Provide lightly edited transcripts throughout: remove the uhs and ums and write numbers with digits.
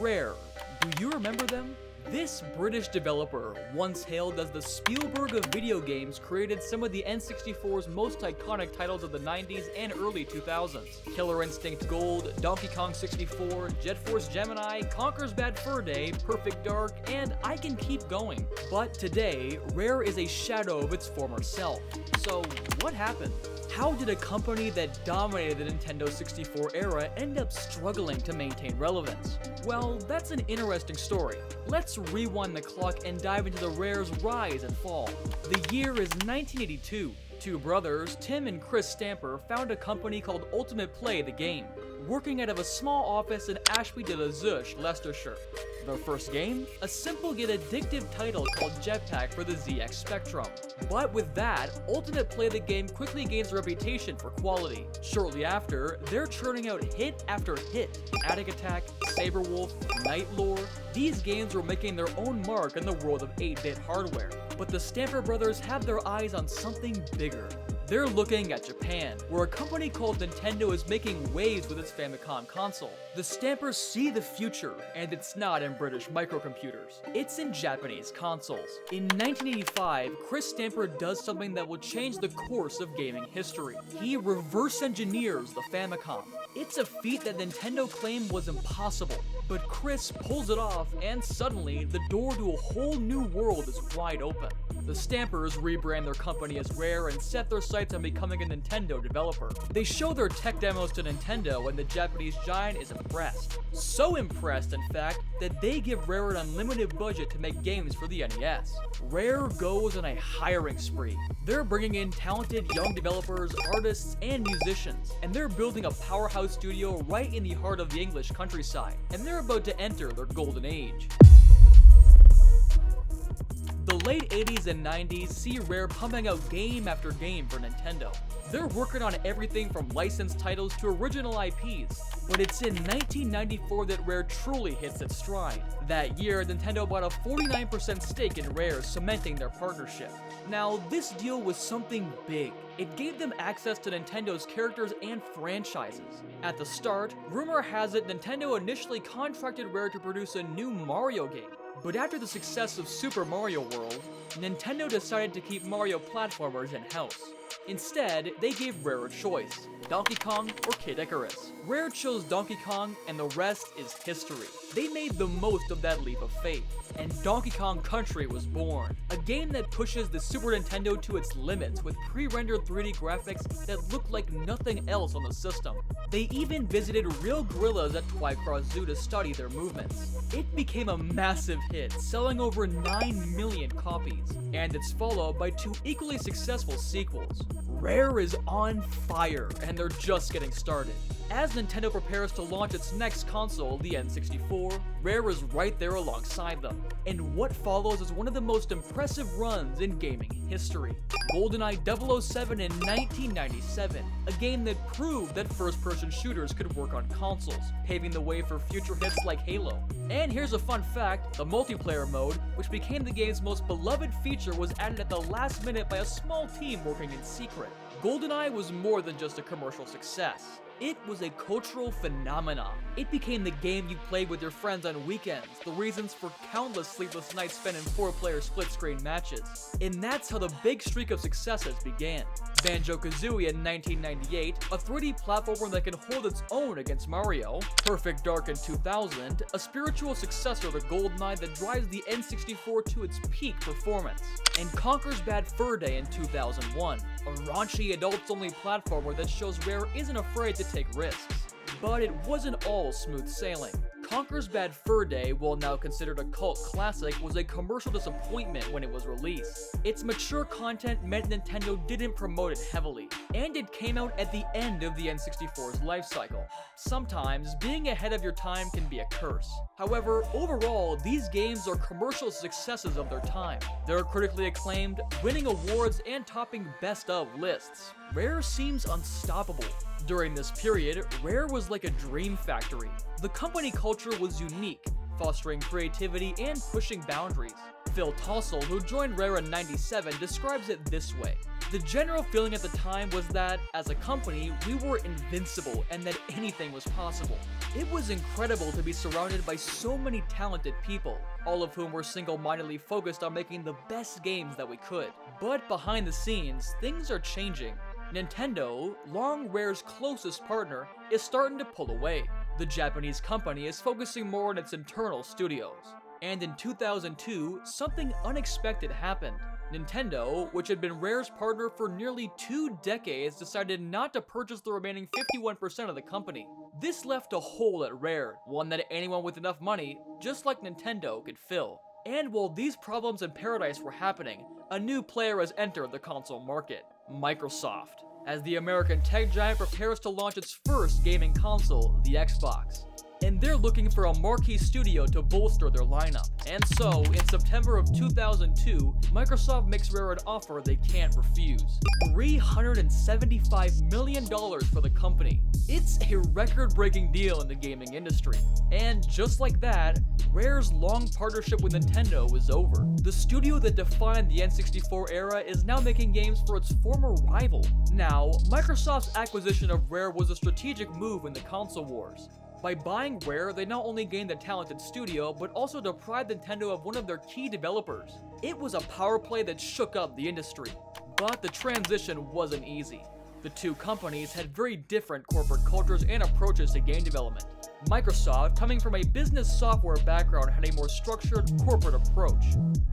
Rare. Do you remember them? This British developer, once hailed as the Spielberg of video games, created some of the N64's most iconic titles of the 90s and early 2000s. Killer Instinct Gold, Donkey Kong 64, Jet Force Gemini, Conker's Bad Fur Day, Perfect Dark, and I can keep going. But today, Rare is a shadow of its former self. So, what happened? How did a company that dominated the Nintendo 64 era end up struggling to maintain relevance? Well, that's an interesting story. Let's rewind the clock and dive into the Rare's rise and fall. The year is 1982. Two brothers, Tim and Chris Stamper, found a company called Ultimate Play the Game, working out of a small office in Ashby-de-la-Zouch, Leicestershire. Their first game? A simple yet addictive title called Jetpack for the ZX Spectrum. But with that, Ultimate Play the Game quickly gains a reputation for quality. Shortly after, they're churning out hit after hit. Attic Attack, Saberwolf, Night Lore. These games were making their own mark in the world of 8-bit hardware. But the Stamper brothers have their eyes on something bigger. They're looking at Japan, where a company called Nintendo is making waves with its Famicom console. The Stampers see the future, and it's not in British microcomputers. It's in Japanese consoles. In 1985, Chris Stamper does something that will change the course of gaming history. He reverse engineers the Famicom. It's a feat that Nintendo claimed was impossible, but Chris pulls it off, and suddenly, the door to a whole new world is wide open. The Stampers rebrand their company as Rare and set their sights on becoming a Nintendo developer. They show their tech demos to Nintendo, and the Japanese giant is impressed. So impressed, in fact, that they give Rare an unlimited budget to make games for the NES. Rare goes on a hiring spree. They're bringing in talented young developers, artists, and musicians, and they're building a powerhouse studio right in the heart of the English countryside, and they're about to enter their golden age. The late 80s and 90s see Rare pumping out game after game for Nintendo. They're working on everything from licensed titles to original IPs, but it's in 1994 that Rare truly hits its stride. That year, Nintendo bought a 49% stake in Rare, cementing their partnership. Now, this deal was something big. It gave them access to Nintendo's characters and franchises. At the start, rumor has it Nintendo initially contracted Rare to produce a new Mario game. But after the success of Super Mario World, Nintendo decided to keep Mario platformers in-house. Instead, they gave Rare a choice: Donkey Kong or Kid Icarus. Rare chose Donkey Kong, and the rest is history. They made the most of that leap of faith, and Donkey Kong Country was born. A game that pushes the Super Nintendo to its limits with pre-rendered 3D graphics that look like nothing else on the system. They even visited real gorillas at Twycross Zoo to study their movements. It became a massive hit, selling over 9 million copies, and it's followed by two equally successful sequels. Rare is on fire, and they're just getting started. As Nintendo prepares to launch its next console, the N64, Rare is right there alongside them. And what follows is one of the most impressive runs in gaming history. GoldenEye 007 in 1997, a game that proved that first-person shooters could work on consoles, paving the way for future hits like Halo. And here's a fun fact: the multiplayer mode, which became the game's most beloved feature, was added at the last minute by a small team working in secret. GoldenEye was more than just a commercial success. It was a cultural phenomenon. It became the game you played with your friends on weekends, the reasons for countless sleepless nights spent in 4-player split-screen matches. And that's how the big streak of successes began. Banjo-Kazooie in 1998, a 3D platformer that can hold its own against Mario. Perfect Dark in 2000, a spiritual successor to GoldenEye that drives the N64 to its peak performance. And Conker's Bad Fur Day in 2001, a raunchy adults-only platformer that shows Rare isn't afraid to take risks. But it wasn't all smooth sailing. Conker's Bad Fur Day, while now considered a cult classic, was a commercial disappointment when it was released. Its mature content meant Nintendo didn't promote it heavily, and it came out at the end of the N64's life cycle. Sometimes, being ahead of your time can be a curse. However, overall, these games are commercial successes of their time. They're critically acclaimed, winning awards and topping best of lists. Rare seems unstoppable. During this period, Rare was like a dream factory. The company culture was unique, fostering creativity and pushing boundaries. Phil Tossell, who joined Rare in '97, describes it this way: The general feeling at the time was that, as a company, we were invincible and that anything was possible. It was incredible to be surrounded by so many talented people, all of whom were single-mindedly focused on making the best games that we could. But behind the scenes, things are changing. Nintendo, long Rare's closest partner, is starting to pull away. The Japanese company is focusing more on its internal studios. And in 2002, something unexpected happened. Nintendo, which had been Rare's partner for nearly 2 decades, decided not to purchase the remaining 51% of the company. This left a hole at Rare, one that anyone with enough money, just like Nintendo, could fill. And while these problems in paradise were happening, a new player has entered the console market: Microsoft, as the American tech giant prepares to launch its first gaming console, the Xbox. And they're looking for a marquee studio to bolster their lineup. And so, in September of 2002, Microsoft makes Rare an offer they can't refuse: $375 million for the company. It's a record-breaking deal in the gaming industry. And just like that, Rare's long partnership with Nintendo is over. The studio that defined the N64 era is now making games for its former rival. Now, Microsoft's acquisition of Rare was a strategic move in the console wars. By buying Rare, they not only gained a talented studio, but also deprived Nintendo of one of their key developers. It was a power play that shook up the industry. But the transition wasn't easy. The two companies had very different corporate cultures and approaches to game development. Microsoft, coming from a business software background, had a more structured corporate approach.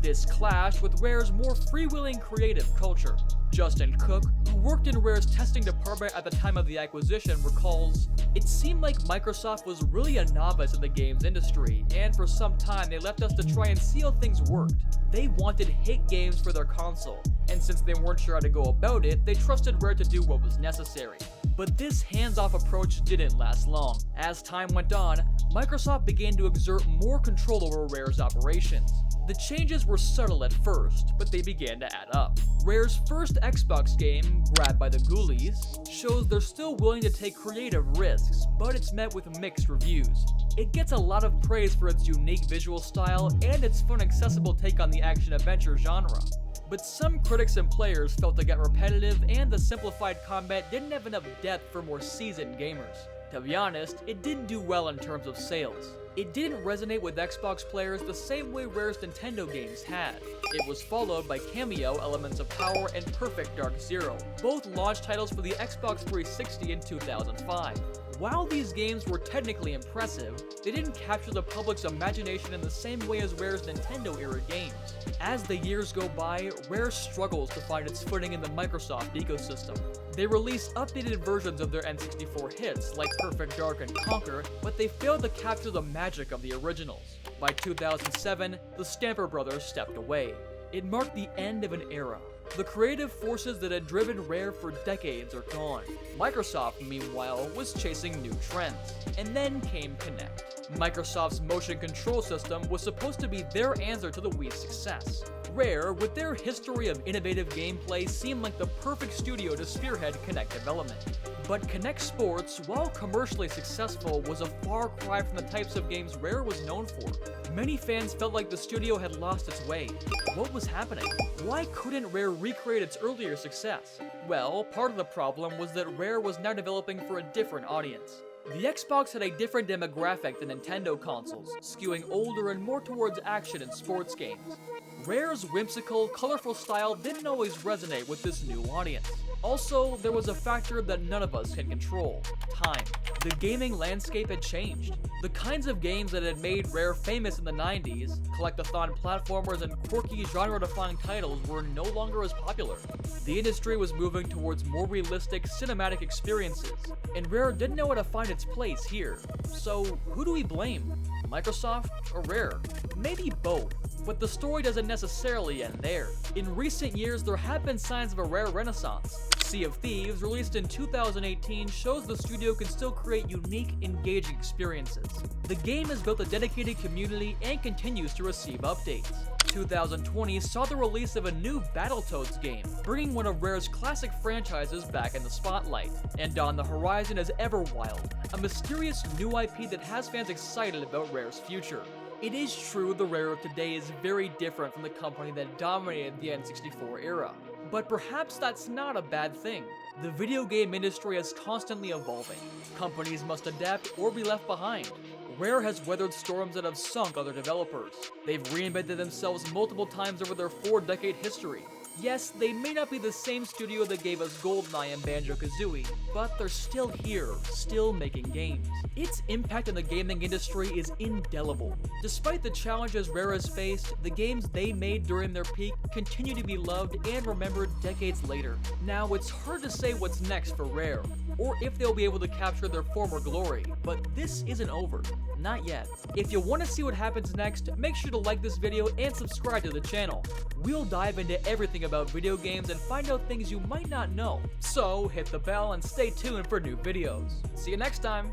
This clashed with Rare's more freewheeling creative culture. Justin Cook, who worked in Rare's testing department at the time of the acquisition, recalls, "It seemed like Microsoft was really a novice in the games industry, and for some time they left us to try and see how things worked. They wanted hit games for their console, and since they weren't sure how to go about it, they trusted Rare to do what was necessary." But this hands-off approach didn't last long. As time went on, Microsoft began to exert more control over Rare's operations. The changes were subtle at first, but they began to add up. Rare's first Xbox game, Grabbed by the Ghoulies, shows they're still willing to take creative risks, but it's met with mixed reviews. It gets a lot of praise for its unique visual style and its fun, accessible take on the action-adventure genre. But some critics and players felt it got repetitive and the simplified combat didn't have enough depth for more seasoned gamers. To be honest, it didn't do well in terms of sales. It didn't resonate with Xbox players the same way Rare's Nintendo games had. It was followed by Cameo, Elements of Power, and Perfect Dark Zero, both launch titles for the Xbox 360 in 2005. While these games were technically impressive, they didn't capture the public's imagination in the same way as Rare's Nintendo-era games. As the years go by, Rare struggles to find its footing in the Microsoft ecosystem. They release updated versions of their N64 hits, like Perfect Dark and Conquer, but they failed to capture the magic of the originals. By 2007, the Stamper brothers stepped away. It marked the end of an era. The creative forces that had driven Rare for decades are gone. Microsoft, meanwhile, was chasing new trends. And then came Kinect. Microsoft's motion control system was supposed to be their answer to the Wii's success. Rare, with their history of innovative gameplay, seemed like the perfect studio to spearhead Kinect development. But Kinect Sports, while commercially successful, was a far cry from the types of games Rare was known for. Many fans felt like the studio had lost its way. What was happening? Why couldn't Rare recreate its earlier success? Well, part of the problem was that Rare was now developing for a different audience. The Xbox had a different demographic than Nintendo consoles, skewing older and more towards action and sports games. Rare's whimsical, colorful style didn't always resonate with this new audience. Also, there was a factor that none of us can control: time. The gaming landscape had changed. The kinds of games that had made Rare famous in the 90s, collectathon platformers and quirky genre-defining titles, were no longer as popular. The industry was moving towards more realistic, cinematic experiences, and Rare didn't know how to find its place here. So, who do we blame? Microsoft or Rare? Maybe both. But the story doesn't necessarily end there. In recent years, there have been signs of a Rare renaissance. Sea of Thieves, released in 2018, shows the studio can still create unique, engaging experiences. The game has built a dedicated community and continues to receive updates. 2020 saw the release of a new Battletoads game, bringing one of Rare's classic franchises back in the spotlight. And on the horizon is Everwild, a mysterious new IP that has fans excited about Rare's future. It is true the Rare of today is very different from the company that dominated the N64 era, But perhaps that's not a bad thing. The video game industry is constantly evolving. Companies must adapt or be left behind. Rare has weathered storms that have sunk other developers. They've reinvented themselves multiple times over their 4-decade history. Yes, they may not be the same studio that gave us GoldenEye and Banjo-Kazooie, but they're still here, still making games. Its impact on the gaming industry is indelible. Despite the challenges Rare has faced, the games they made during their peak continue to be loved and remembered decades later. Now, it's hard to say what's next for Rare, or if they'll be able to capture their former glory, but this isn't over. Not yet. If you want to see what happens next, make sure to like this video and subscribe to the channel. We'll dive into everything about video games and find out things you might not know. So hit the bell and stay tuned for new videos. See you next time!